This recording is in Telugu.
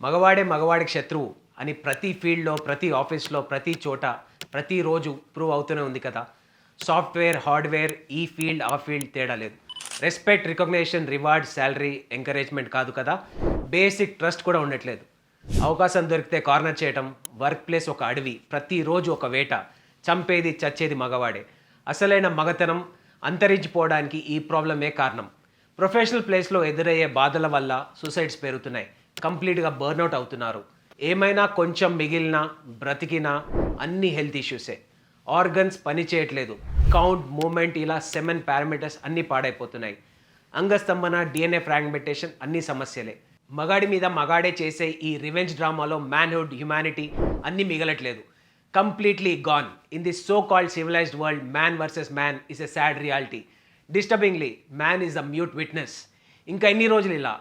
మగవాడే మగవాడికి శత్రువు అని ప్రతి ఫీల్డ్‌లో, ప్రతి ఆఫీస్‌లో, ప్రతి చోట, ప్రతిరోజు ప్రూవ్ అవుతూనే ఉంది కదా! సాఫ్ట్‌వేర్, హార్డ్‌వేర్, ఈ ఫీల్డ్, ఆ ఫీల్డ్ తేడా లేదు. Respect, recognition, reward, salary, encouragement కాదు కదా! బేసిక్ ట్రస్ట్ కూడా ఉండట్లేదు. అవకాశం దొరికితే కార్నర్ చేయటం, వర్క్ ప్లేస్ ఒక అడవి, ప్రతిరోజు ఒక వేట, చంపేది, చచ్చేది మగవాడే. అసలైన మగతనం అంతరించిపోవడానికి ఈ ప్రాబ్లమే కారణం. ప్రొఫెషనల్ ప్లేస్‌లో ఎదురయ్యే బాధల వల్ల సూసైడ్స్ పెరుగుతున్నాయి. కంప్లీట్‌గా బర్న్‌ఔట్ అవుతున్నారు. ఏమైనా కొంచెం మిగిలినా, బ్రతికినా అన్ని హెల్త్ ఇష్యూసే. ఆర్గన్స్ పని చేయట్లేదు. కౌంట్, మూవ్‌మెంట్ ఇలా 7 పారామీటర్స్ అన్నీ పాడైపోతున్నాయి. అంగస్తంభన, డీఎన్ఏ ఫ్రాగ్మెంటేషన్ అన్నీ సమస్యలే. మగాడి మీద మగాడే చేసే ఈ రివెంజ్ డ్రామాలో మ్యాన్‌హుడ్, హ్యుమానిటీ అన్నీ మిగలట్లేదు. Completely gone. In this so called civilised world, man versus man is a sad reality. Disturbingly, man is the mute witness. ఇంకా ఎన్ని రోజులు ఇలా?